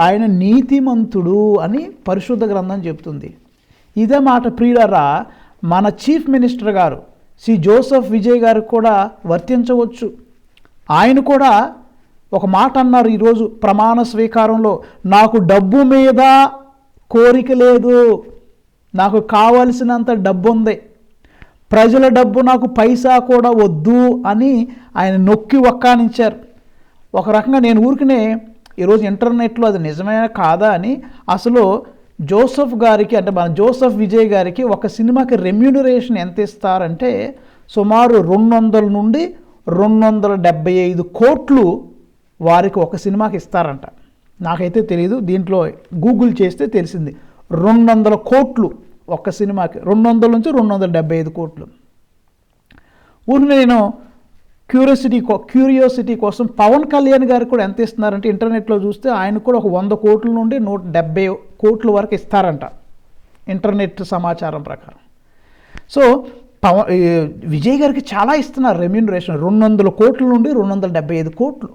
ఆయన నీతిమంతుడు అని పరిశుద్ధ గ్రంథం చెప్తుంది. ఇదే మాట ప్రియులారా మన చీఫ్ మినిస్టర్ గారు శ్రీ జోసెఫ్ విజయ్ గారికి కూడా వర్తించవచ్చు. ఆయన కూడా ఒక మాట అన్నారు ఈరోజు ప్రమాణ స్వీకారంలో, నాకు డబ్బు మీద కోరిక లేదు, నాకు కావలసినంత డబ్బు ఉంది, ప్రజల డబ్బు నాకు పైసా కూడా వద్దు అని ఆయన నొక్కి వక్కానించారు. ఒక రకంగా నేను ఊరికనే ఈరోజు ఇంటర్నెట్లో అది నిజమే కాదా అని అసలు జోసెఫ్ గారికి అంటే మన జోసెఫ్ విజయ్ గారికి ఒక సినిమాకి రెమ్యూనరేషన్ ఎంత ఇస్తారంటే సుమారు 200 నుండి 275 కోట్లు వారికి ఒక సినిమాకి ఇస్తారంట. నాకైతే తెలియదు, దీంట్లో గూగుల్ చేస్తే తెలిసింది 200 కోట్లు ఒక్క సినిమాకి, 200 నుంచి 275 కోట్లు. ఊరిని నేను క్యూరియాసిటీ కోసం పవన్ కళ్యాణ్ గారికి కూడా ఎంత ఇస్తున్నారంటే ఇంటర్నెట్లో చూస్తే ఆయన కూడా ఒక 100 కోట్ల నుండి 170 కోట్ల వరకు ఇస్తారంట ఇంటర్నెట్ సమాచారం ప్రకారం. సో విజయ్ గారికి చాలా ఇస్తున్నారు రెమ్యూనరేషన్, 200 కోట్ల నుండి 275 కోట్లు.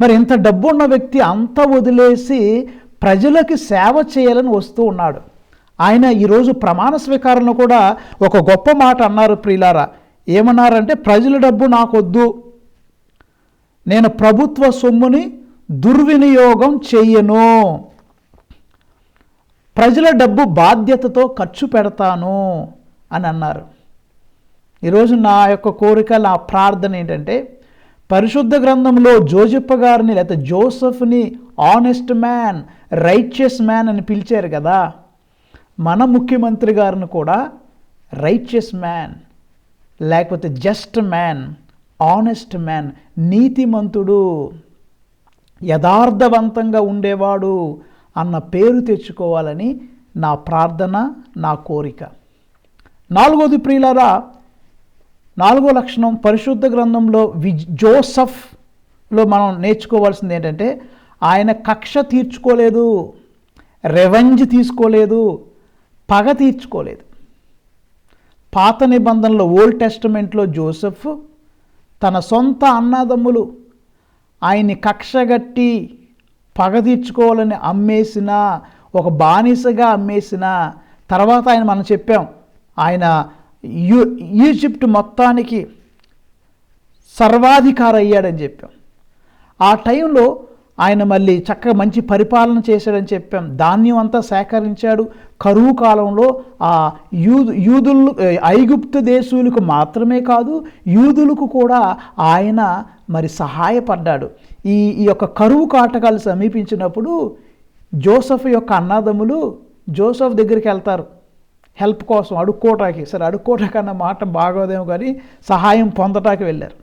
మరి ఇంత డబ్బు ఉన్న వ్యక్తి అంతా వదిలేసి ప్రజలకి సేవ చేయాలని వస్తూ ఉన్నాడు. ఆయన ఈరోజు ప్రమాణ స్వీకారంలో కూడా ఒక గొప్ప మాట అన్నారు ప్రియులారా. ఏమన్నారంటే, ప్రజల డబ్బు నాకొద్దు, నేను ప్రభుత్వ సొమ్ముని దుర్వినియోగం చెయ్యను, ప్రజల డబ్బు బాధ్యతతో ఖర్చు పెడతాను అని అన్నారు. ఈరోజు నా యొక్క కోరిక, నా ప్రార్థన ఏంటంటే, పరిశుద్ధ గ్రంథంలో జోజప్ప గారిని లేకపోతే జోసెఫ్ని ఆనెస్ట్ మ్యాన్, రైచియస్ మ్యాన్ అని పిలిచారు కదా, మన ముఖ్యమంత్రి గారిని కూడా రైచియస్ మ్యాన్ లేకపోతే జస్ట్ మ్యాన్, ఆనెస్ట్ మ్యాన్, నీతిమంతుడు, యథార్థవంతంగా ఉండేవాడు అన్న పేరు తెచ్చుకోవాలని నా ప్రార్థన, నా కోరిక. 4వది ప్రియులారా, 4వ లక్షణం పరిశుద్ధ గ్రంథంలో జోసెఫ్లో మనం నేర్చుకోవాల్సింది ఏంటంటే, ఆయన కక్ష తీర్చుకోలేదు, రెవెంజ్ తీసుకోలేదు, పగ తీర్చుకోలేదు. పాత నిబంధనలో ఓల్డ్ టెస్టమెంట్లో జోసెఫ్ తన సొంత అన్నదమ్ములు ఆయన్ని కక్షగట్టి పగ తీర్చుకోవాలని అమ్మేసిన, ఒక బానిసగా అమ్మేసిన తర్వాత ఆయన మనం చెప్పాం ఆయన ఈజిప్ట్ మొత్తానికి సర్వాధికారి అయ్యాడని చెప్పాం. ఆ టైంలో ఆయన మళ్ళీ చక్కగా మంచి పరిపాలన చేశాడని చెప్పాం. ధాన్యం అంతా సేకరించాడు. కరువు కాలంలో ఆ యూదులు ఐగుప్తు దేశీయులకు మాత్రమే కాదు, యూదులకు కూడా ఆయన మరి సహాయపడ్డాడు. ఈ యొక్క కరువు కాటకాలు సమీపించినప్పుడు జోసెఫ్ యొక్క అన్నదమ్ములు జోసెఫ్ దగ్గరికి వెళ్తారు హెల్ప్ కోసం, అడుక్కోటానికి. సరే, అడుక్కోటానికి అన్న మాట బాగోదేమో కానీ సహాయం పొందటానికి వెళ్ళారు.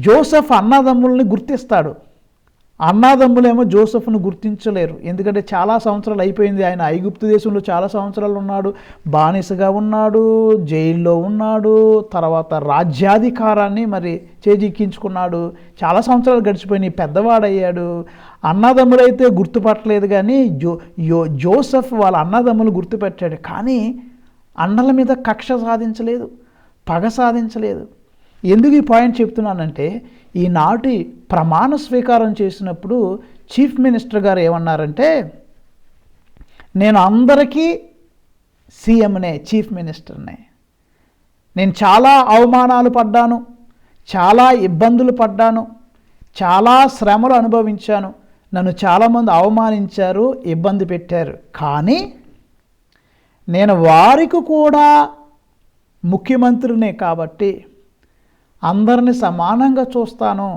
జోసెఫ్ అన్నదమ్ముల్ని గుర్తిస్తాడు, అన్నదమ్ములేమో జోసెఫ్ను గుర్తించలేరు. ఎందుకంటే చాలా సంవత్సరాలు అయిపోయింది, ఆయన ఐగుప్తు దేశంలో చాలా సంవత్సరాలు ఉన్నాడు, బానిసగా ఉన్నాడు, జైల్లో ఉన్నాడు, తర్వాత రాజ్యాధికారాన్ని మరి చేజిక్కించుకున్నాడు, చాలా సంవత్సరాలు గడిచిపోయినాయి, పెద్దవాడయ్యాడు. అన్నదమ్ములైతే గుర్తుపట్టలేదు కానీ జోసెఫ్ వాళ్ళ అన్నదమ్ములు గుర్తుపెట్టాడు. కానీ అన్నల మీద కక్ష సాధించలేదు, పగ సాధించలేదు. ఎందుకు ఈ పాయింట్ చెప్తున్నానంటే, ఈనాటి ప్రమాణ స్వీకారం చేసినప్పుడు చీఫ్ మినిస్టర్ గారు ఏమన్నారంటే, నేను అందరికీ సీఎంనే, చీఫ్ మినిస్టర్నే, నేను చాలా అవమానాలు పడ్డాను, చాలా ఇబ్బందులు పడ్డాను, చాలా శ్రమలు అనుభవించాను, నన్ను చాలామంది అవమానించారు, ఇబ్బంది పెట్టారు, కానీ నేను వారికి కూడా ముఖ్యమంత్రినే కాబట్టి అందరిని సమానంగా చూస్తాను,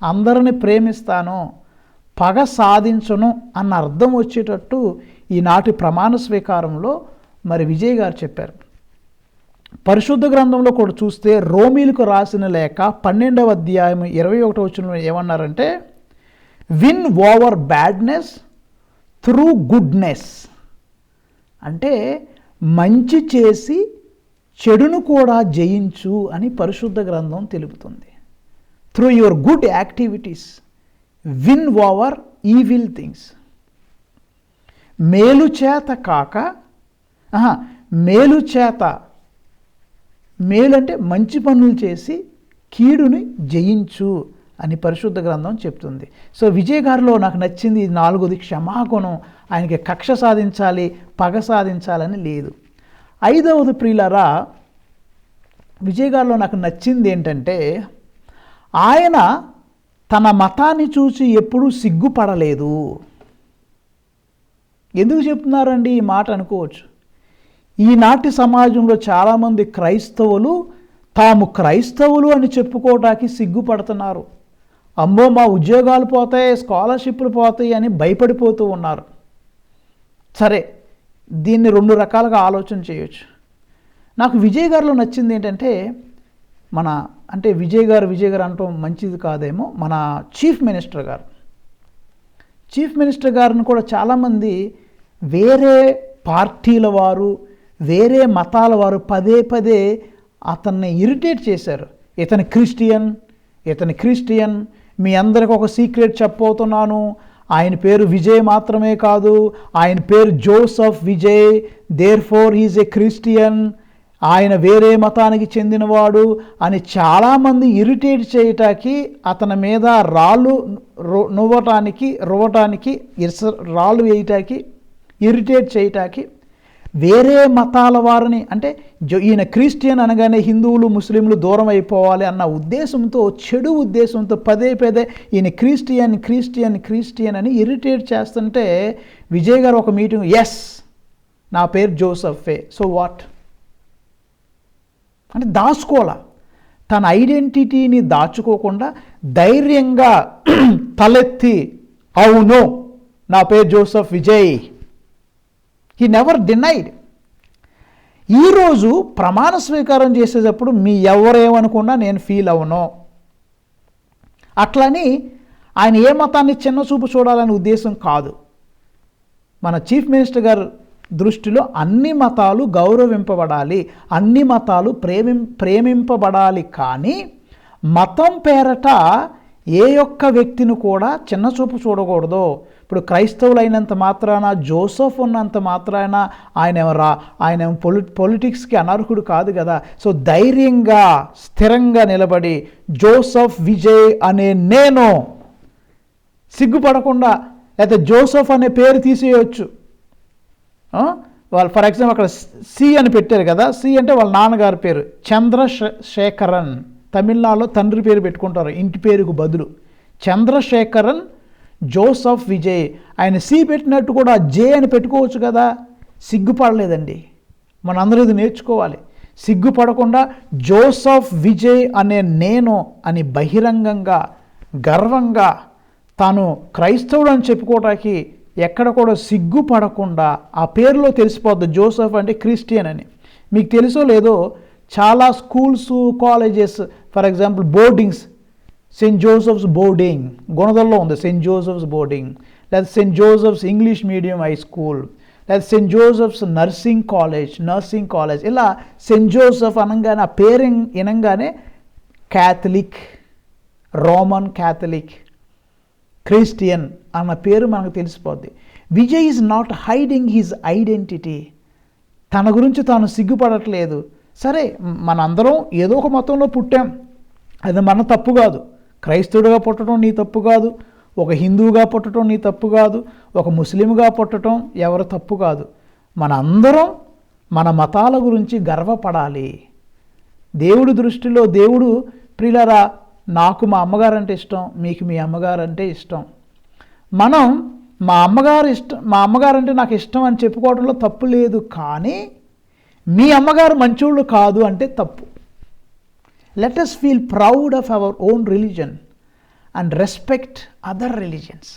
అందరిని ప్రేమిస్తాను, పగ సాధించను అన్న అర్థం వచ్చేటట్టు ఈనాటి ప్రమాణ స్వీకారంలో మరి విజయ్ గారు చెప్పారు. పరిశుద్ధ గ్రంథంలో కూడా చూస్తే రోమీలకు రాసిన లేఖ 12వ అధ్యాయం 21వ వచనంలో ఏమన్నారంటే, win over badness through goodness. అంటే మంచి చేసి చెడును కూడా జయించు అని పరిశుద్ధ గ్రంథం తెలుపుతుంది. Through your good activities win over evil things. మేలు చేత కాక, మేలు చేత, మేలు అంటే మంచి పనులు చేసి కీడుని జయించు అని పరిశుద్ధ గ్రంథం చెప్తుంది. సో విజయ్ గారిలో నాకు నచ్చింది 4ది క్షమాగుణం. ఆయనకి కక్ష సాధించాలి, పగ సాధించాలని లేదు. 5వది ప్రియులారా, విజయ్ గారిలో నాకు నచ్చింది ఏంటంటే ఆయన తన మతాన్ని చూసి ఎప్పుడూ సిగ్గుపడలేదు. ఎందుకు చెప్తున్నారండి ఈ మాట అనుకోవచ్చు. ఈనాటి సమాజంలో చాలామంది క్రైస్తవులు తాము క్రైస్తవులు అని చెప్పుకోవడానికి సిగ్గుపడుతున్నారు. అమ్మో మా ఉద్యోగాలు పోతాయి, స్కాలర్షిప్లు పోతాయి అని భయపడిపోతూ ఉన్నారు. సరే, దీన్ని 2 రకాలుగా ఆలోచన చేయొచ్చు. నాకు విజయ్ గారిలో నచ్చింది ఏంటంటే విజయ్ గారు అంటాం మంచిది కాదేమో, మన చీఫ్ మినిస్టర్ గారిని కూడా చాలామంది వేరే పార్టీల వారు, వేరే మతాల వారు పదే పదే అతన్ని ఇరిటేట్ చేశారు. ఇతని క్రిస్టియన్, మీ అందరికి ఒక సీక్రెట్ చెప్పబోతున్నాను, ఆయన పేరు విజయ్ మాత్రమే కాదు, ఆయన పేరు Joseph Vijay, therefore he's a Christian, ఆయన వేరే మతానికి చెందినవాడు అని చాలామంది ఇరిటేట్ చేయటానికి, అతని మీద రాళ్ళు రాళ్ళు వేయటానికి, ఇరిటేట్ చేయటానికి, వేరే మతాల వారిని ఈయన క్రిస్టియన్ అనగానే హిందువులు ముస్లింలు దూరం అయిపోవాలి అన్న ఉద్దేశంతో, చెడు ఉద్దేశంతో పదే పదే ఈయన క్రిస్టియన్ అని ఇరిటేట్ చేస్తుంటే విజయ్ గారు ఒక మీటింగ్, ఎస్ నా పేరు జోసెఫే, సో వాట్ దాచుకోవాల, తన ఐడెంటిటీని దాచుకోకుండా ధైర్యంగా తలెత్తి అవును నా పేరు Joseph Vijay, he never denied. ఈరోజు ప్రమాణ స్వీకారం చేసేటప్పుడు మీ ఎవరేమనుకున్నా నేను ఫీల్ అవును. అట్లని ఆయన ఏ మతాన్ని చిన్న చూపు చూడాలనే ఉద్దేశం కాదు. మన చీఫ్ మినిస్టర్ గారు దృష్టిలో అన్ని మతాలు గౌరవింపబడాలి, అన్ని మతాలు ప్రేమింపబడాలి. కానీ మతం పేరట ఏ ఒక్క వ్యక్తిని కూడా చిన్నచూపు చూడకూడదు. ఇప్పుడు క్రైస్తవులైనంత మాత్రాన, జోసెఫ్ ఉన్నంత మాత్రాన ఆయన పొలిటిక్స్కి అనర్హుడు కాదు కదా. సో ధైర్యంగా స్థిరంగా నిలబడి జోసెఫ్ విజయ్ అనే నేను సిగ్గుపడకుండా, లేకపోతే జోసెఫ్ అనే పేరు తీసేయచ్చు. వాళ్ళు ఫర్ ఎగ్జాంపుల్ అక్కడ సి అని పెట్టారు కదా, సి అంటే వాళ్ళ నాన్నగారి పేరు చంద్రశేఖరన్. తమిళనాడులో తండ్రి పేరు పెట్టుకుంటారు ఇంటి పేరుకు బదులు. చంద్రశేఖరన్ జోసెఫ్ విజయ్, ఆయన సి పెట్టినట్టు కూడా జే అని పెట్టుకోవచ్చు కదా. సిగ్గుపడలేదండి. మనందరూ ఇది నేర్చుకోవాలి. సిగ్గుపడకుండా జోసెఫ్ విజయ్ అనే నేను అని బహిరంగంగా గర్వంగా తాను క్రైస్తవుడు అని చెప్పుకోవటానికి ఎక్కడ కూడా సిగ్గుపడకుండా, ఆ పేరులో తెలిసిపోద్ది జోసెఫ్ అంటే క్రిస్టియన్ అని. మీకు తెలుసో లేదో, చాలా schools, colleges, for example boardings, Saint Joseph's boarding గుణదల్లో ఉంది, సెయింట్ జోసెఫ్స్ బోర్డింగ్, లేదా Saint Joseph's English medium high school, లేదా సెయింట్ జోసెఫ్స్ నర్సింగ్ కాలేజ్, ఇలా సెయింట్ జోసెఫ్ అనగానే, ఆ పేరు వినంగానే క్యాథలిక్, రోమన్ క్యాథలిక్, క్రిస్టియన్ అన్న పేరు మనకు తెలిసిపోద్ది. Vijay is not hiding his identity. తన గురించి తాను సిగ్గుపడట్లేదు. సరే, మనందరం ఏదో ఒక మతంలో పుట్టాం, అది మన తప్పు కాదు. క్రైస్తవుడిగా పుట్టడం నీ తప్పు కాదు, ఒక హిందువుగా పుట్టడం నీ తప్పు కాదు, ఒక ముస్లింగా పుట్టడం ఎవరి తప్పు కాదు. మనందరం మన మతాల గురించి గర్వపడాలి. దేవుడి దృష్టిలో దేవుడు, ప్రియులారా, నాకు మా అమ్మగారంటే ఇష్టం, మీకు మీ అమ్మగారంటే ఇష్టం. మనం మా అమ్మగారంటే నాకు ఇష్టం అని చెప్పుకోవడంలో తప్పు లేదు. కానీ మీ అమ్మగారు మంచోళ్ళు కాదు అంటే తప్పు. Let us feel proud of our own religion and respect other religions.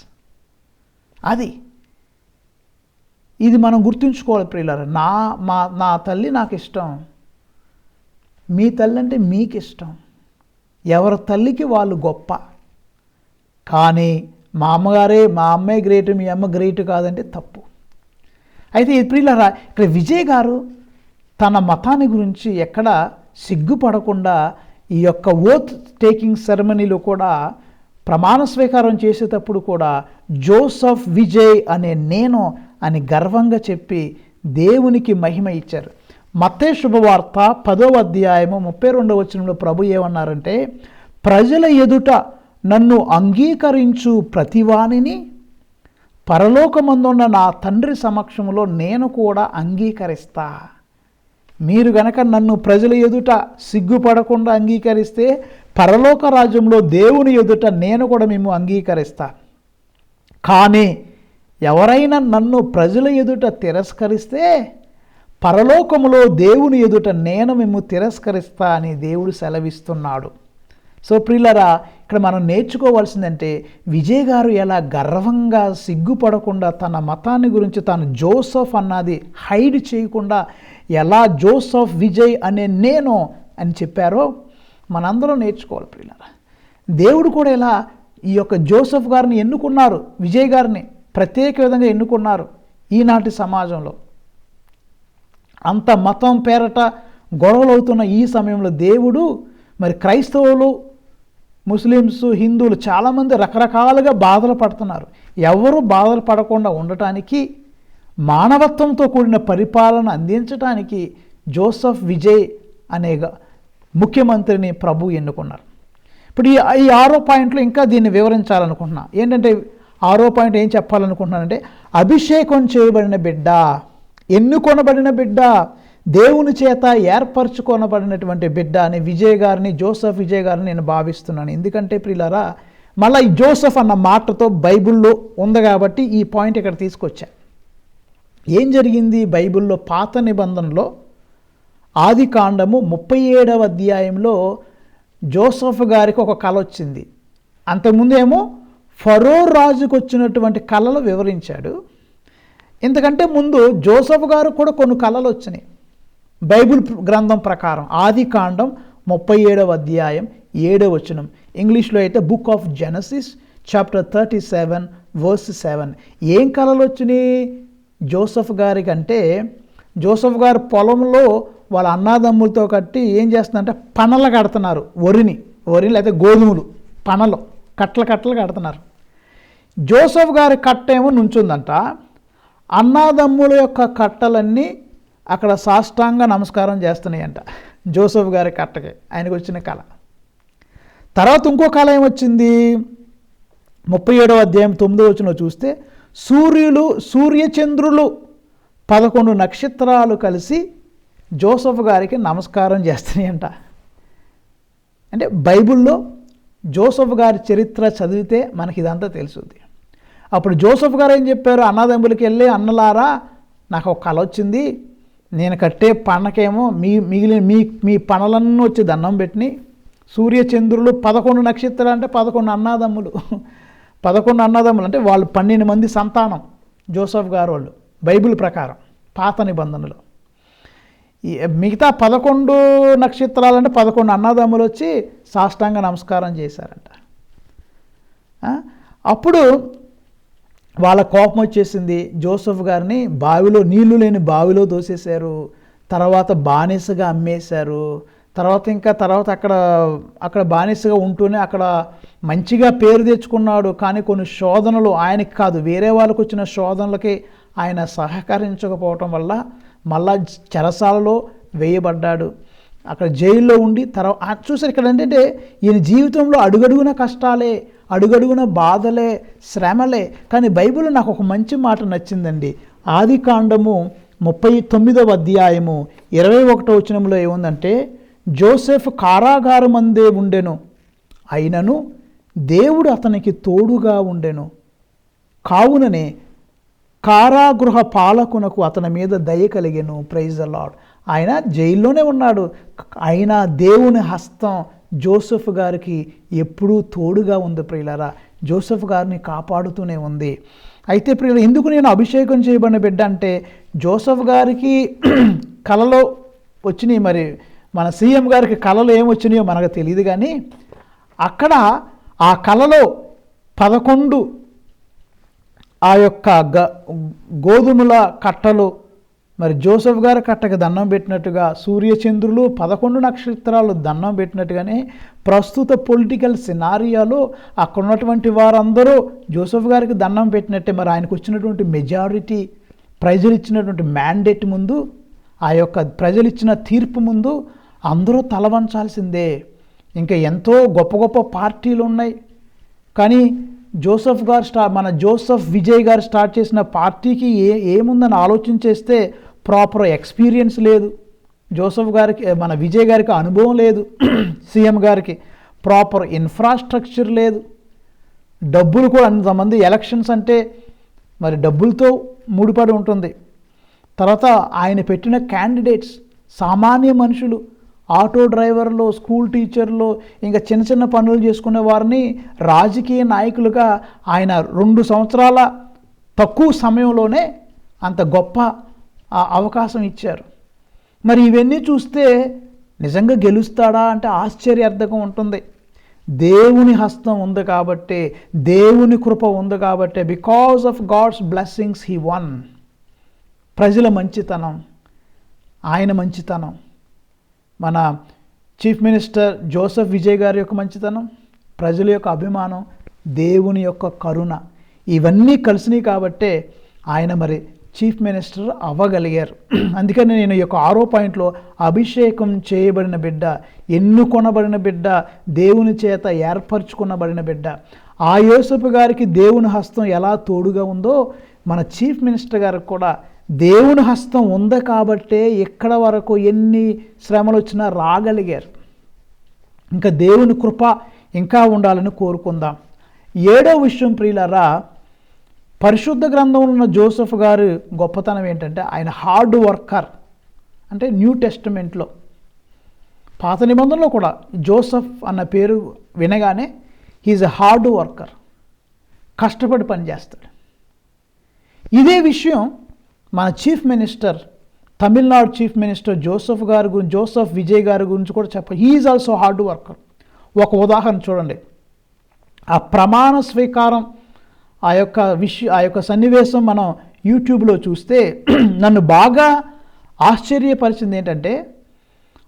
ఇది మనం గుర్తుంచుకోవాలి ప్రియులారా. నా తల్లి నాకు ఇష్టం, మీ తల్లి అంటే మీకు ఇష్టం. ఎవరి తల్లికి వాళ్ళు గొప్ప. కానీ మా అమ్మే గ్రేట్, మీ అమ్మ గ్రేట్ కాదంటే తప్పు. అయితే ప్రియులారా, ఇక్కడ విజయ్ గారు తన మతాన్ని గురించి ఎక్కడ సిగ్గుపడకుండా ఈ యొక్క ఓత్ టేకింగ్ సెరమనీలో కూడా, ప్రమాణ స్వీకారం చేసేటప్పుడు కూడా జోసెఫ్ విజయ్ అనే నేను అని గర్వంగా చెప్పి దేవునికి మహిమ ఇచ్చారు. మత్తయి శుభవార్త 10వ అధ్యాయము 32వ వచనంలో ప్రభు ఏమన్నారంటే, ప్రజల ఎదుట నన్ను అంగీకరించు ప్రతివానిని పరలోకమందున్న నా తండ్రి సమక్షంలో నేను కూడా అంగీకరిస్తా. మీరు గనక నన్ను ప్రజల ఎదుట సిగ్గుపడకుండా అంగీకరిస్తే పరలోక రాజ్యంలో దేవుని ఎదుట నేను కూడా మేము అంగీకరిస్తా. కానీ ఎవరైనా నన్ను ప్రజల ఎదుట తిరస్కరిస్తే పరలోకములో దేవుని ఎదుట నేను మేము తిరస్కరిస్తా అని దేవుడు సెలవిస్తున్నాడు. సో ప్రియులారా, ఇక్కడ మనం నేర్చుకోవాల్సిందంటే విజయ్ గారు ఎలా గర్వంగా సిగ్గుపడకుండా తన మతాన్ని గురించి తాను జోసెఫ్ అన్నది హైడ్ చేయకుండా ఎలా జోసెఫ్ విజయ్ అనే నేను అని చెప్పారో మనందరం నేర్చుకోవాలి. ప్రియులారా, దేవుడు కూడా ఎలా ఈ యొక్క జోసెఫ్ గారిని ఎన్నుకున్నారు, విజయ్ గారిని ప్రత్యేక విధంగా ఎన్నుకున్నారు. ఈనాటి సమాజంలో అంత మతం పేరట గొడవలు అవుతున్న ఈ సమయంలో దేవుడు మరి క్రైస్తవులు, ముస్లిమ్స్, హిందువులు చాలామంది రకరకాలుగా బాధలు పడుతున్నారు. ఎవరు బాధలు పడకుండా ఉండటానికి, మానవత్వంతో కూడిన పరిపాలన అందించడానికి జోసెఫ్ విజయ్ అనే ముఖ్యమంత్రిని ప్రభు ఎన్నుకున్నారు. ఇప్పుడు ఈ 6వ పాయింట్లో ఇంకా దీన్ని వివరించాలనుకుంటున్నా. ఏంటంటే 6వ పాయింట్ ఏం చెప్పాలనుకుంటున్నానంటే, అభిషేకం చేయబడిన బిడ్డ, ఎన్నుకొనబడిన బిడ్డ, దేవుని చేత ఏర్పరచుకొనబడినటువంటి బిడ్డ అని విజయ్ గారిని, జోసెఫ్ విజయ్ గారిని నేను భావిస్తున్నాను. ఎందుకంటే ప్రియులారా, మళ్ళీ ఈ జోసెఫ్ అన్న మాటతో బైబిల్లో ఉంది కాబట్టి ఈ పాయింట్ ఇక్కడ తీసుకొచ్చా. ఏం జరిగింది బైబిల్లో? పాత నిబంధనలో ఆదికాండము 37వ అధ్యాయంలో జోసెఫ్ గారికి ఒక కల వచ్చింది. అంతకుముందేమో ఫరో రాజుకు వచ్చినటువంటి కళలు వివరించాడు. ఇంతకంటే ముందు జోసెఫ్ గారు కూడా కొన్ని కళలు వచ్చినాయి బైబిల్ గ్రంథం ప్రకారం. ఆదికాండం 37వ అధ్యాయం 7వ వచనం, ఇంగ్లీష్లో అయితే book of Genesis chapter 37 verse 7. ఏం కళలు వచ్చినాయి జోసెఫ్ గారికి అంటే, జోసెఫ్ గారు పొలంలో వాళ్ళ అన్నాదమ్ములతో కట్టి ఏం చేస్తుందంటే పనలు కడుతున్నారు. వరిని లేకపోతే గోధుమలు పనలు కట్టలు కడుతున్నారు. జోసెఫ్ గారి కట్ట ఏమో నుంచుందంట. అన్నాదమ్ముల యొక్క కట్టలన్నీ అక్కడ సాష్టాంగ నమస్కారం చేస్తున్నాయంట జోసెఫ్ గారి కట్టకి, ఆయనకు వచ్చిన కళ. తర్వాత ఇంకో కళ ఏమొచ్చింది? 37వ అధ్యాయం 9వ వచనంలో చూస్తే సూర్యచంద్రులు 11 నక్షత్రాలు కలిసి జోసెఫ్ గారికి నమస్కారం చేస్తున్నాయంట. అంటే బైబిల్లో జోసెఫ్ గారి చరిత్ర చదివితే మనకి ఇదంతా తెలుస్తుంది. అప్పుడు జోసెఫ్ గారు ఏం చెప్పారు? అన్నదమ్ములకి వెళ్ళి, అన్నలారా నాకు ఒక కళ వచ్చింది, నేను కట్టే పనకేమో మిగిలిన మీ పనులన్నీ వచ్చి దండం పెట్టిని. సూర్యచంద్రులు 11 నక్షత్రాలు అంటే 11 అన్నదమ్ములు. 11 అన్నదమ్ములు అంటే వాళ్ళు 12 మంది సంతానం జోసెఫ్ గారు వాళ్ళు బైబిల్ ప్రకారం పాత నిబంధనలో. మిగతా 11 నక్షత్రాలు అంటే 11 అన్నదమ్ములు వచ్చి సాష్టాంగ నమస్కారం చేశారంట. అప్పుడు వాళ్ళ కోపం వచ్చేసింది. జోసెఫ్ గారిని నీళ్లు లేని బావిలో దోసేశారు. తర్వాత బానిసగా అమ్మేశారు. తర్వాత అక్కడ బానిసగా ఉంటూనే అక్కడ మంచిగా పేరు తెచ్చుకున్నాడు. కానీ కొన్ని శోధనలు ఆయనకి కాదు, వేరే వాళ్ళకు వచ్చిన శోధనలకి ఆయన సహకరించకపోవటం వల్ల మళ్ళా చెరసాలలో వేయబడ్డాడు. అక్కడ జైల్లో ఉండి తర్వాత చూసారు. ఇక్కడ ఏంటంటే ఈయన జీవితంలో అడుగడుగున కష్టాలే, అడుగడుగున బాధలే, శ్రమలే. కానీ బైబిల్లో నాకు ఒక మంచి మాట నచ్చిందండి. ఆదికాండము 39వ అధ్యాయము 21వ వచనంలో ఏముందంటే, జోసెఫ్ కారాగారమందే ఉండెను, అయినను దేవుడు అతనికి తోడుగా ఉండెను, కావుననే కారాగృహ పాలకునకు అతని మీద దయ కలిగెను. Praise the Lord. ఆయన జైల్లోనే ఉన్నాడు, అయినా దేవుని హస్తం జోసెఫ్ గారికి ఎప్పుడూ తోడుగా ఉంది. ప్రియులారా, జోసెఫ్ గారిని కాపాడుతూనే ఉంది. అయితే ప్రియులు, ఎందుకు నేను అభిషేకం చేయబడిన బిడ్డ అంటే, జోసెఫ్ గారికి కళలో వచ్చినాయి. మరి మన సీఎం గారికి కళలు ఏమొచ్చినాయో మనకు తెలియదు. కానీ అక్కడ ఆ కళలో 11 ఆ యొక్క గోధుమల కట్టలు మరి జోసెఫ్ గారి కట్టకి దండం పెట్టినట్టుగా, సూర్యచంద్రులు 11 నక్షత్రాలు దండం పెట్టినట్టుగానే ప్రస్తుత పొలిటికల్ సినారియాలో అక్కడ ఉన్నటువంటి వారందరూ జోసెఫ్ గారికి దండం పెట్టినట్టే. మరి ఆయనకు వచ్చినటువంటి మెజారిటీ, ప్రజలు ఇచ్చినటువంటి మ్యాండేట్ ముందు, ఆ యొక్క ప్రజలు ఇచ్చిన తీర్పు ముందు అందరూ తలవంచాల్సిందే. ఇంకా ఎంతో గొప్ప గొప్ప పార్టీలు ఉన్నాయి, కానీ మన జోసెఫ్ విజయ్ గారు స్టార్ట్ చేసిన పార్టీకి ఏముందని ఆలోచన చేస్తే ప్రాపర్ ఎక్స్పీరియన్స్ లేదు. మన విజయ్ గారికి అనుభవం లేదు. సీఎం గారికి ప్రాపర్ ఇన్ఫ్రాస్ట్రక్చర్ లేదు. డబ్బులు కూడా అంతమంది ఎలక్షన్స్ అంటే మరి డబ్బులతో ముడిపడి ఉంటుంది. తర్వాత ఆయన పెట్టిన క్యాండిడేట్స్ సామాన్య మనుషులు, ఆటో డ్రైవర్లు, స్కూల్ టీచర్లు, ఇంకా చిన్న చిన్న పనులు చేసుకునే వారిని రాజకీయ నాయకులుగా ఆయన 2 సంవత్సరాల తక్కువ సమయంలోనే అంత గొప్ప అవకాశం ఇచ్చారు. మరి ఇవన్నీ చూస్తే నిజంగా గెలుస్తాడా అంటే ఆశ్చర్యార్థకం ఉంటుంది. దేవుని హస్తం ఉంది కాబట్టి, దేవుని కృప ఉంది కాబట్టి, because of God's blessings he won. ప్రజల మంచితనం, ఆయన మంచితనం, మన చీఫ్ మినిస్టర్ జోసెఫ్ విజయ్ గారి యొక్క మంచితనం, ప్రజల యొక్క అభిమానం, దేవుని యొక్క కరుణ, ఇవన్నీ కలిసినాయి కాబట్టే ఆయన మరి చీఫ్ మినిస్టర్ అవ్వగలిగారు. అందుకని నేను ఈ యొక్క 6వ పాయింట్లో అభిషేకం చేయబడిన బిడ్డ, ఎన్నుకొనబడిన బిడ్డ, దేవుని చేత ఏర్పరచుకునబడిన బిడ్డ. ఆ యోసేపు గారికి దేవుని హస్తం ఎలా తోడుగా ఉందో మన చీఫ్ మినిస్టర్ గారికి కూడా దేవుని హస్తం ఉంది కాబట్టే ఎక్కడ వరకు ఎన్ని శ్రమలు వచ్చినా రాగలిగారు. ఇంకా దేవుని కృప ఇంకా ఉండాలని కోరుకుందాం. 7వ విషయం ప్రియులారా, పరిశుద్ధ గ్రంథంలో ఉన్న జోసెఫ్ గారు గొప్పతనం ఏంటంటే ఆయన హార్డ్ వర్కర్. అంటే న్యూ టెస్టమెంట్లో, పాత నిబంధనలో కూడా జోసెఫ్ అన్న పేరు వినగానే హీఈస్ ఎ హార్డ్ వర్కర్, కష్టపడి పనిచేస్తాడు. ఇదే విషయం మన chief minister, Tamil Nadu chief minister Joseph Vijay గారి గురించి కూడా చెప్పాలి. He is also hard worker. ఒక ఉదాహరణ చూడండి. ఆ ప్రమాణ స్వీకారం ఆ యొక్క సన్నివేశం మనం యూట్యూబ్లో చూస్తే నన్ను బాగా ఆశ్చర్యపరిచింది ఏంటంటే,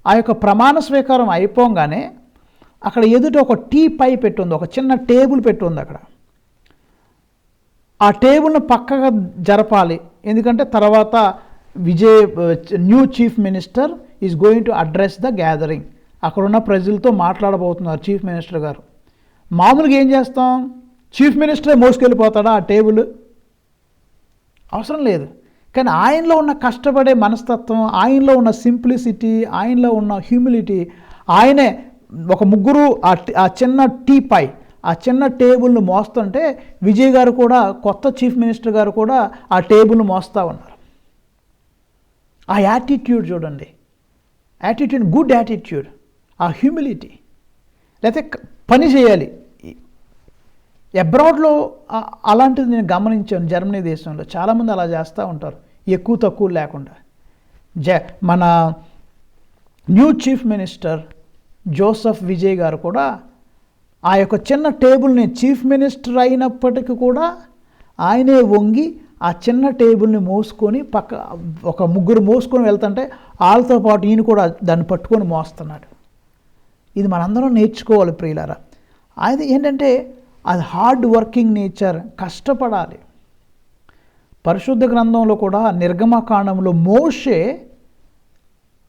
ఆ యొక్క ప్రమాణ స్వీకారం అయిపోగానే అక్కడ ఎదుట ఒక టీ పై పెట్టుంది, ఒక చిన్న టేబుల్ పెట్టుంది. అక్కడ ఆ టేబుల్ను పక్కగా జరపాలి, ఎందుకంటే తర్వాత new chief minister is going to address the gathering. అక్కడున్న ప్రజలతో మాట్లాడబోతున్నారు చీఫ్ మినిస్టర్ గారు. మామూలుగా ఏం చేస్తాం, చీఫ్ మినిస్టరే మోసుకెళ్ళిపోతాడా ఆ టేబుల్? అవసరం లేదు. కానీ ఆయనలో ఉన్న కష్టపడే మనస్తత్వం, ఆయనలో ఉన్న సింప్లిసిటీ, ఆయనలో ఉన్న హ్యూమిలిటీ, ఆయనే ఒక ముగ్గురు ఆ చిన్న టీ పై, ఆ చిన్న టేబుల్ను మోస్తుంటే విజయ్ గారు కూడా, కొత్త చీఫ్ మినిస్టర్ గారు కూడా ఆ టేబుల్ను మోస్తూ ఉన్నారు. ఆ యాటిట్యూడ్ చూడండి, యాటిట్యూడ్, గుడ్ యాటిట్యూడ్, ఆ హ్యూమిలిటీ. లేకపోతే పని చేయాలి. అబ్రాడ్లో అలాంటిది నేను గమనించాను. జర్మనీ దేశంలో చాలామంది అలా చేస్తూ ఉంటారు, ఎక్కువ తక్కువ లేకుండా. మన new chief minister Joseph Vijay గారు కూడా ఆ యొక్క చిన్న టేబుల్ని, చీఫ్ మినిస్టర్ అయినప్పటికీ కూడా ఆయనే వంగి ఆ చిన్న టేబుల్ని మోసుకొని ఒక ముగ్గురు మోసుకొని వెళ్తుంటే వాళ్ళతో పాటు ఈయన కూడా దాన్ని పట్టుకొని మోస్తున్నాడు. ఇది మనందరం నేర్చుకోవాలి ప్రియులారా. అది ఏంటంటే అది హార్డ్ వర్కింగ్ నేచర్, కష్టపడాలి. పరిశుద్ధ గ్రంథంలో కూడా నిర్గమకాండంలో మోషే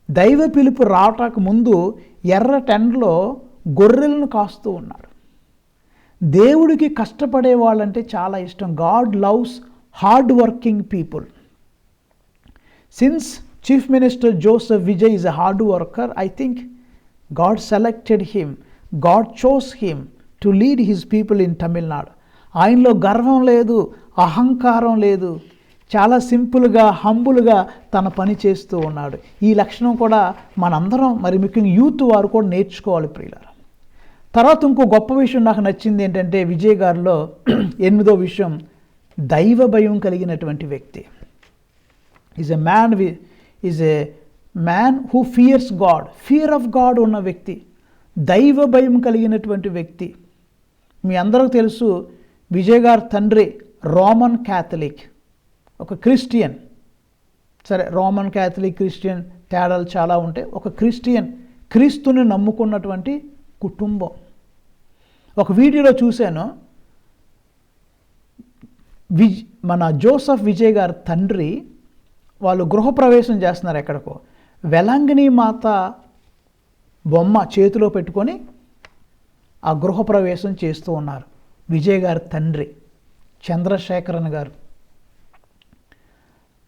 దైవ పిలుపు రావటానికి ముందు ఎర్ర టెండలో గొర్రెలను కాస్తూ ఉన్నాడు. దేవుడికి కష్టపడే వాళ్ళంటే చాలా ఇష్టం. God loves hard working people. Since chief minister Joseph Vijay is a hard worker, I think God selected him, God chose him to lead his people in Tamil Nadu. ఆయనలో గర్వం లేదు, అహంకారం లేదు, చాలా సింపుల్గా, హంబుల్గా తన పని చేస్తూ ఉన్నాడు. ఈ లక్షణం కూడా మనందరం, మరి ముఖ్యంగా యూత్ వారు కూడా నేర్చుకోవాలి ప్రియులారా. తర్వాత ఇంకో గొప్ప విషయం నాకు నచ్చింది ఏంటంటే విజయ్ గారిలో 8వ విషయం, దైవ భయం కలిగినటువంటి వ్యక్తి. Is a man who fears God, fear of God ఉన్న వ్యక్తి, దైవ భయం కలిగినటువంటి వ్యక్తి. మీ అందరికీ తెలుసు, విజయ్ గారి తండ్రి రోమన్ క్యాథలిక్, ఒక క్రిస్టియన్. సరే, రోమన్ క్యాథలిక్ క్రిస్టియన్ తేడాలు చాలా ఉంటాయి. ఒక క్రిస్టియన్, క్రీస్తుని నమ్ముకున్నటువంటి కుటుంబం. ఒక వీడియోలో చూశాను, మన జోసెఫ్ విజయ్ గారి తండ్రి వాళ్ళు గృహప్రవేశం చేస్తున్నారు ఎక్కడికో. వెలంగిని మాత బొమ్మ చేతిలో పెట్టుకొని ఆ గృహప్రవేశం చేస్తూ ఉన్నారు. విజయ్ గారి తండ్రి చంద్రశేఖరన్ గారు.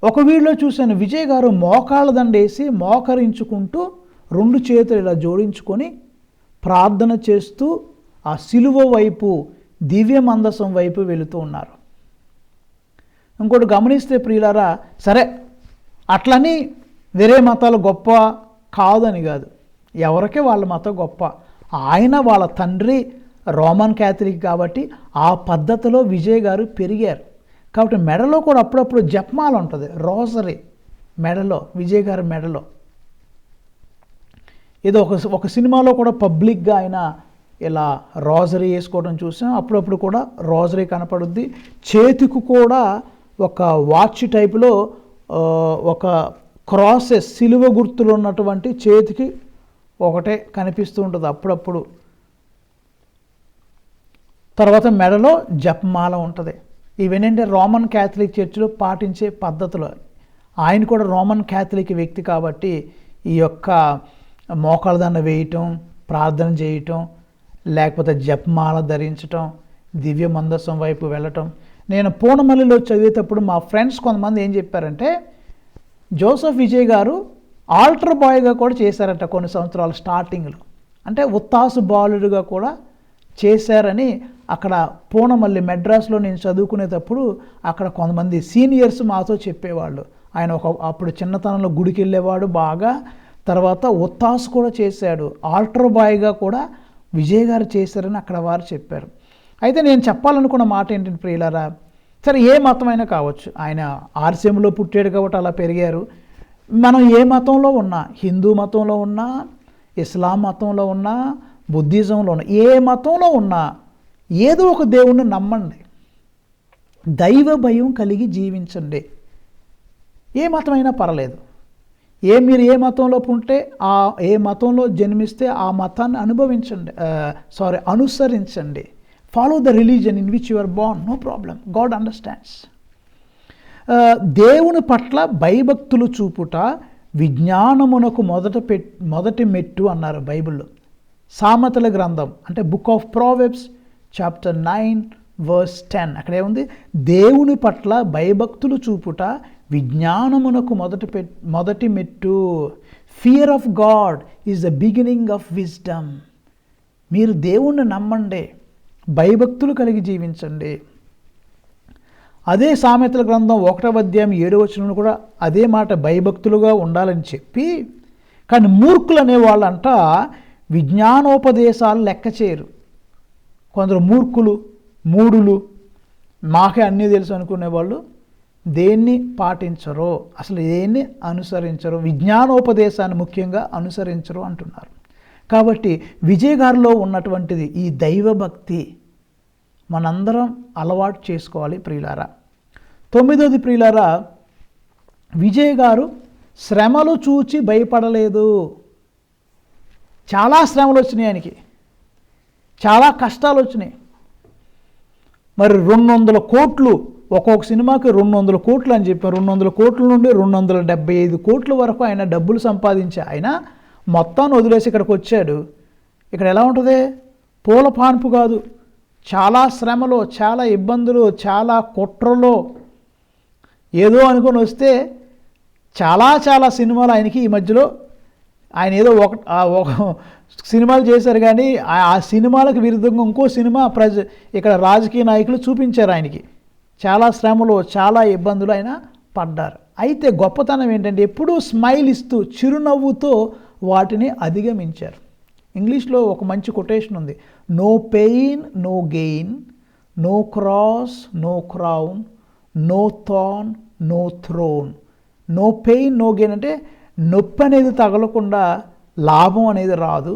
ఒక వీడియోలో చూశాను, విజయ్ గారు మోకాళ్ళ దండేసి మోకరించుకుంటూ 2 చేతులు ఇలా జోడించుకొని ప్రార్థన చేస్తూ ఆ సిలువ వైపు, దివ్య మందసం వైపు వెళుతూ ఉన్నారు. ఇంకోటి గమనిస్తే ప్రియులారా, సరే అట్లని వేరే మతాలు గొప్ప కాదని కాదు, ఎవరికే వాళ్ళ మతం గొప్ప. ఆయన వాళ్ళ తండ్రి రోమన్ క్యాథలిక్ కాబట్టి ఆ పద్ధతిలో విజయ్ గారు పెరిగారు. కాబట్టి మెడలో కూడా అప్పుడప్పుడు జపమాల ఉంటుంది, రోజరీ మెడలో, విజయ్ గారి మెడలో. ఏదో ఒక సినిమాలో కూడా పబ్లిక్గా ఆయన ఇలా రోజరీ వేసుకోవడం చూసాం. అప్పుడప్పుడు కూడా రోజరీ కనపడుద్ది. చేతికి కూడా ఒక వాచ్ టైపులో ఒక క్రాసెస్, సిలువ గుర్తులు ఉన్నటువంటి చేతికి ఒకటే కనిపిస్తూ ఉంటుంది అప్పుడప్పుడు. తర్వాత మెడలో జపమాల ఉంటుంది. ఇవేంటంటే రోమన్ క్యాథలిక్ చర్చిలో పాటించే పద్ధతులు. ఆయన కూడా రోమన్ క్యాథలిక్ వ్యక్తి కాబట్టి ఈ యొక్క మోకాళ్ళదండ వేయటం, ప్రార్థన చేయటం, లేకపోతే జపమాల ధరించటం, దివ్య మందసం వైపు వెళ్ళటం. నేను పూనమల్లిలో చదివేటప్పుడు మా ఫ్రెండ్స్ కొంతమంది ఏం చెప్పారంటే, జోసెఫ్ విజయ్ గారు ఆల్టర్ బాయ్గా కూడా చేశారట కొన్ని సంవత్సరాలు స్టార్టింగ్లో. అంటే ఉత్తాసు బాలుడిగా కూడా చేశారని అక్కడ పూనమల్లి మెడ్రాస్లో నేను చదువుకునేటప్పుడు అక్కడ కొంతమంది సీనియర్స్ మాతో చెప్పేవాళ్ళు. ఆయన అప్పుడు చిన్నతనంలో గుడికి వెళ్ళేవాడు బాగా, తర్వాత ఉత్తాసు కూడా చేశాడు, ఆల్టర్ బాయ్గా కూడా విజయ్ గారు చేశారని అక్కడ వారు చెప్పారు. అయితే నేను చెప్పాలనుకున్న మాట ఏంటంటే ప్రియులారా, సరే ఏ మతమైనా కావచ్చు, ఆయన ఆర్సీఎంలో పుట్టాడు కాబట్టి అలా పెరిగారు. మనం ఏ మతంలో ఉన్నా, హిందూ మతంలో ఉన్నా, ఇస్లాం మతంలో ఉన్నా, బుద్ధిజంలో ఉన్నా, ఏ మతంలో ఉన్నా ఏదో ఒక దేవుణ్ణి నమ్మండి, దైవ భయం కలిగి జీవించండి. ఏ మతమైనా పర్లేదు. మీరు ఏ మతంలో పుంటే ఏ మతంలో జన్మిస్తే ఆ మతాన్ని అనుసరించండి. Follow the religion in which you are born, no problem, God understands. దేవుని పట్ల భయభక్తులు చూపుట విజ్ఞానమునకు మొదటి మెట్టు అన్నారు బైబిల్లో. సామెతల గ్రంథం అంటే బుక్ ఆఫ్ ప్రావెర్బ్స్ చాప్టర్ 9:10 అక్కడేముంది, దేవుని పట్ల భయభక్తులు చూపుట విజ్ఞానమునకు మొదటి మెట్టు. Fear of God is the beginning of wisdom. మీరు దేవుణ్ణి నమ్మండి, భయభక్తులు కలిగి జీవించండి. అదే సామెతల గ్రంథం 1:7 కూడా అదే మాట, భయభక్తులుగా ఉండాలని చెప్పి. కానీ మూర్ఖులు అనేవాళ్ళంట విజ్ఞానోపదేశాలు లెక్క చేయరు. కొందరు మూర్ఖులు, మూడులు, మాకే అన్నీ తెలుసు అనుకునేవాళ్ళు దేన్ని పాటించరో, అసలు దేన్ని అనుసరించరు, విజ్ఞానోపదేశాన్ని ముఖ్యంగా అనుసరించరు అంటున్నారు. కాబట్టి విజయ్ గారిలో ఉన్నటువంటిది ఈ దైవభక్తి మనందరం అలవాటు చేసుకోవాలి ప్రియులారా. 9వ ప్రియులారా, విజయ్ గారు శ్రమలు చూచి భయపడలేదు. చాలా శ్రమలు వచ్చినాయి ఆయనకి, చాలా కష్టాలు వచ్చినాయి. మరి 200 కోట్లు, ఒక్కొక్క సినిమాకి 200 కోట్లు అని చెప్పారు. 200 కోట్ల నుండి 275 కోట్ల వరకు ఆయన డబ్బులు సంపాదించి ఆయన మొత్తాన్ని వదిలేసి ఇక్కడికి వచ్చాడు. ఇక్కడ ఎలా ఉంటుంది, పూల పాన్పు కాదు, చాలా శ్రమలో, చాలా ఇబ్బందులు, చాలా కుట్రలో ఏదో అనుకొని వస్తే చాలా సినిమాలు ఆయనకి ఈ మధ్యలో ఆయన ఏదో ఒక సినిమాలు చేశారు, కానీ ఆ సినిమాలకు విరుద్ధంగా ఇంకో సినిమా ఇక్కడ రాజకీయ నాయకులు చూపించారు ఆయనకి. చాలా శ్రమలు, చాలా ఇబ్బందులు ఆయన పడ్డారు. అయితే గొప్పతనం ఏంటంటే ఎప్పుడూ స్మైల్ ఇస్తూ, చిరునవ్వుతో వాటిని అధిగమించారు. ఇంగ్లీష్లో ఒక మంచి కొటేషన్ ఉంది, no pain no gain, no cross no crown, no thorn no throne. No pain no gain అంటే నొప్పి అనేది తగలకుండా లాభం అనేది రాదు.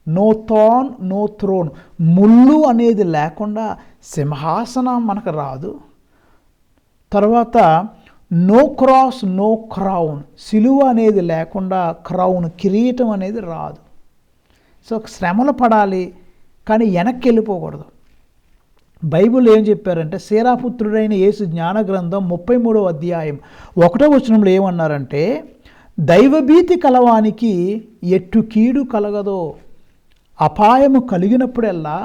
నో థార్న్ నో థ్రోన్, ముళ్ళు అనేది లేకుండా సింహాసనం మనకు రాదు. తర్వాత నో క్రాస్ నో క్రౌన్, సిలువ అనేది లేకుండా క్రౌన్, కిరీటం అనేది రాదు. సో శ్రమలు పడాలి, కానీ వెనక్కి వెళ్ళిపోకూడదు. బైబిల్ ఏం చెప్పారంటే, శేరాపుత్రుడైన యేసు జ్ఞాన గ్రంథం 33:1 ఏమన్నారంటే, దైవభీతి కలవానికి ఎట్టు కీడు కలగదో, అపాయము కలిగినప్పుడల్లా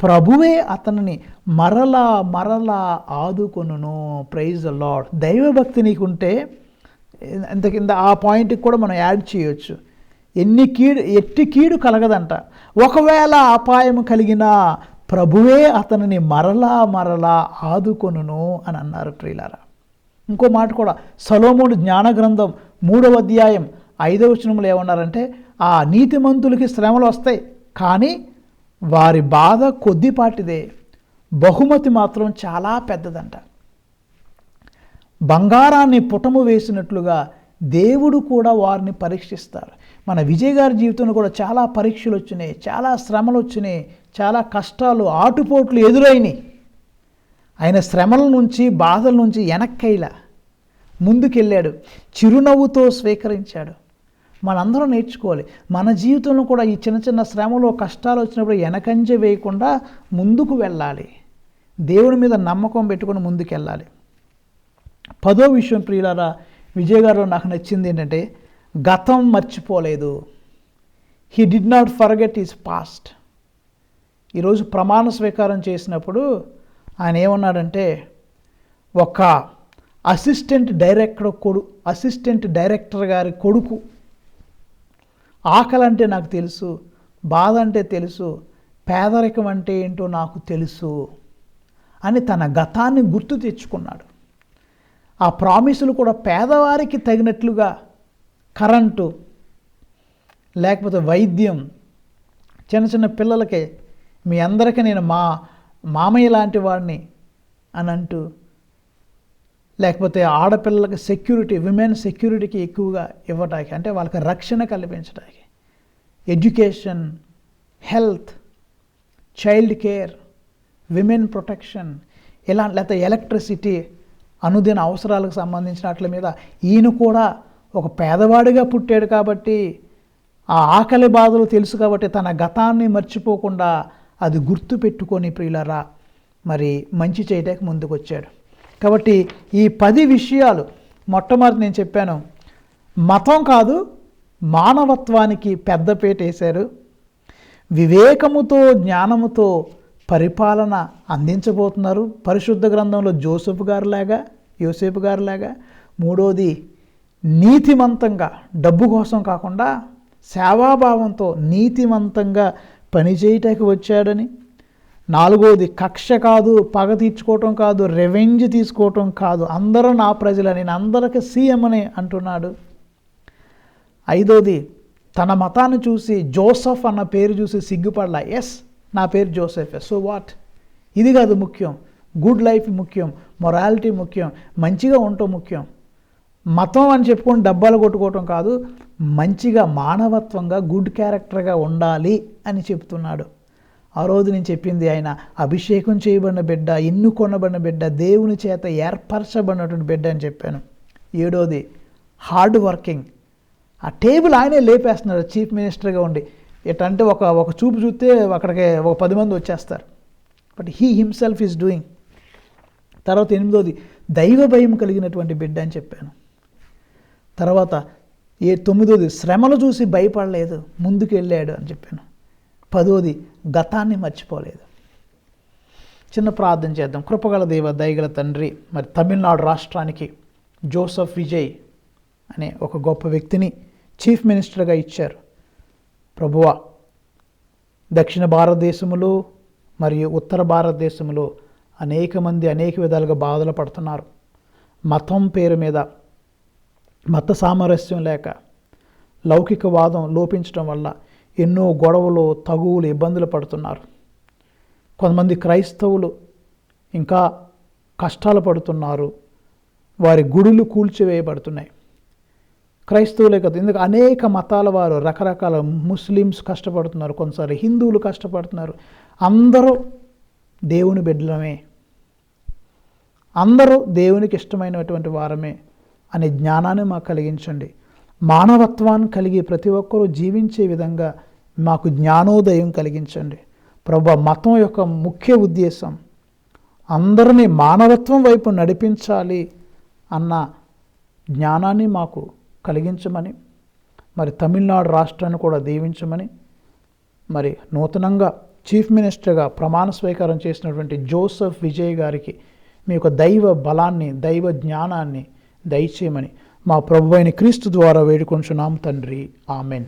ప్రభువే అతనిని మరలా మరలా ఆదుకొనును. Praise the lord. దైవభక్తి నీకుంటే ఇంత కింద ఆ పాయింట్కి కూడా మనం యాడ్ చేయొచ్చు. ఎట్టి కీడు కలగదంట. ఒకవేళ అపాయం కలిగినా ప్రభువే అతనిని మరలా మరలా ఆదుకొనును అని అన్నారు ప్రియులారా. ఇంకో మాట కూడా సొలొమోను జ్ఞాన గ్రంథం 3వ అధ్యాయం 5వ వచనంలో ఏమన్నారంటే, ఆ నీతిమంతులకి శ్రమలు వస్తాయి, కానీ వారి బాధ కొద్దిపాటిదే, బహుమతి మాత్రం చాలా పెద్దదంట. బంగారాన్ని పుటము వేసినట్లుగా దేవుడు కూడా వారిని పరీక్షిస్తారు. మన విజయ్ గారి జీవితంలో కూడా చాలా పరీక్షలు వచ్చినాయి, చాలా శ్రమలు వచ్చినాయి, చాలా కష్టాలు ఆటుపోట్లు ఎదురైనాయి. ఆయన శ్రమల నుంచి బాధల నుంచి వెనక్కైలా ముందుకెళ్ళాడు, చిరునవ్వుతో స్వీకరించాడు. మనందరం నేర్చుకోవాలి. మన జీవితంలో కూడా ఈ చిన్న చిన్న శ్రమలు కష్టాలు వచ్చినప్పుడు వెనకంజ వేయకుండా ముందుకు వెళ్ళాలి. దేవుడి మీద నమ్మకం పెట్టుకొని ముందుకెళ్ళాలి. 10వ విషయం ప్రియులారా, విజయ్ గారు నాకు నచ్చింది ఏంటంటే, గతం మర్చిపోలేదు. He did not forget his past. ఈరోజు ప్రమాణ స్వీకారం చేసినప్పుడు ఆయన ఏమన్నాడంటే, ఒక అసిస్టెంట్ డైరెక్టర్ గారి కొడుకు, ఆకలి అంటే నాకు తెలుసు, బాధ అంటే తెలుసు, పేదరికం అంటే ఏంటో నాకు తెలుసు అని తన గతాన్ని గుర్తు తెచ్చుకున్నాడు. ఆ ప్రామిసులు కూడా పేదవారికి తగినట్లుగా కరెంటు, లేకపోతే వైద్యం, చిన్న చిన్న పిల్లలకి మీ అందరికీ నేను మామయ్య లాంటి వాడిని అని అంటూ, లేకపోతే ఆడపిల్లలకి సెక్యూరిటీ, విమెన్ సెక్యూరిటీకి ఎక్కువగా ఇవ్వటానికి, అంటే వాళ్ళకి రక్షణ కల్పించడానికి, education, health, child care, women protection, ఇలా లేకపోతే ఎలక్ట్రిసిటీ, అనుదిన అవసరాలకు సంబంధించిన వాటి మీద ఈయన కూడా ఒక పేదవాడిగా పుట్టాడు కాబట్టి, ఆ ఆకలి బాధలు తెలుసు కాబట్టి తన గతాన్ని మర్చిపోకుండా అది గుర్తు పెట్టుకొని ప్రియులారా మరి మంచి చేయడానికి ముందుకు వచ్చాడు. కాబట్టి ఈ 10 విషయాలు, మొట్టమొదటి నేను చెప్పాను, మతం కాదు మానవత్వానికి పెద్దపీట వేశారు. వివేకముతో జ్ఞానముతో పరిపాలన అందించబోతున్నారు పరిశుద్ధ గ్రంథంలో యోసేపు గారిలాగా. మూడోది నీతిమంతంగా, డబ్బు కోసం కాకుండా సేవాభావంతో నీతిమంతంగా పనిచేయటానికి వచ్చాడని. నాలుగోది కక్ష కాదు, పగ తీర్చుకోవటం కాదు, రెవెంజ్ తీసుకోవటం కాదు, అందరూ నా ప్రజలని, నేను అందరికీ సీఎం అని అంటున్నాడు. ఐదోది తన మతాన్ని చూసి, జోసెఫ్ అన్న పేరు చూసి సిగ్గుపడలా. ఎస్, నా పేరు జోసెఫే, సో వాట్, ఇది కాదు ముఖ్యం. గుడ్ లైఫ్ ముఖ్యం, మొరాలిటీ ముఖ్యం, మంచిగా ఉండటం ముఖ్యం. మతం అని చెప్పుకొని డబ్బాలు కొట్టుకోవటం కాదు, మంచిగా మానవత్వంగా గుడ్ క్యారెక్టర్గా ఉండాలి అని చెప్తున్నాడు. ఆ రోజు నేను చెప్పింది, ఆయన అభిషేకం చేయబడిన బిడ్డ, ఎన్నుకొనబడిన బిడ్డ, దేవుని చేత ఏర్పరచబడినటువంటి బిడ్డ అని చెప్పాను. ఏడోది హార్డ్ వర్కింగ్. ఆ టేబుల్ ఆయనే లేపేస్తున్నాడు చీఫ్ మినిస్టర్గా ఉండి. ఎటంటే ఒక చూపు చూస్తే అక్కడికి ఒక 10 మంది వచ్చేస్తారు. But he himself is doing. తర్వాత 8వది దైవ భయం కలిగినటువంటి బిడ్డ అని చెప్పాను. తర్వాత 9వది శ్రమలు చూసి భయపడలేదు, ముందుకు వెళ్ళాడు అని చెప్పాను. 10వది గతాన్ని మర్చిపోలేదు. చిన్న ప్రార్థన చేద్దాం. కృపగల దేవ, దయగల తండ్రి, మరి తమిళనాడు రాష్ట్రానికి జోసెఫ్ విజయ్ అనే ఒక గొప్ప వ్యక్తిని చీఫ్ మినిస్టర్గా ఇచ్చారు. ప్రభువా, దక్షిణ భారతదేశంలో మరియు ఉత్తర భారతదేశంలో అనేక మంది అనేక విధాలుగా బాధలు పడుతున్నారు. మతం పేరు మీద మత సామరస్యం లేక, లౌకికవాదం లోపించడం వల్ల ఎన్నో గొడవలు, తగువులు, ఇబ్బందులు పడుతున్నారు. కొంతమంది క్రైస్తవులు ఇంకా కష్టాలు పడుతున్నారు. వారి గుడులు కూల్చివేయబడుతున్నాయి. క్రైస్తవులే కదా, ఎందుకు అనేక మతాల వారు, రకరకాల ముస్లిమ్స్ కష్టపడుతున్నారు, కొంతసారి హిందువులు కష్టపడుతున్నారు. అందరూ దేవుని బిడ్డలమే, అందరూ దేవునికి ఇష్టమైనటువంటి వారమే అనే జ్ఞానాన్ని మాకు కలిగించండి. మానవత్వాన్ని కలిగి ప్రతి ఒక్కరూ జీవించే విధంగా మాకు జ్ఞానోదయం కలిగించండి. ప్రభు, మతం యొక్క ముఖ్య ఉద్దేశం అందరినీ మానవత్వం వైపు నడిపించాలి అన్న జ్ఞానాన్ని మాకు కలిగించమని, మరి తమిళనాడు రాష్ట్రాన్ని కూడా దీవించమని, మరి నూతనంగా చీఫ్ మినిస్టర్గా ప్రమాణ స్వీకారం చేసినటువంటి జోసెఫ్ విజయ్ గారికి మీ యొక్క దైవ బలాన్ని, దైవ జ్ఞానాన్ని దయచేయమని మా ప్రభువైన క్రీస్తు ద్వారా వేడుకొంచున్నాం తండ్రి. ఆమెన్.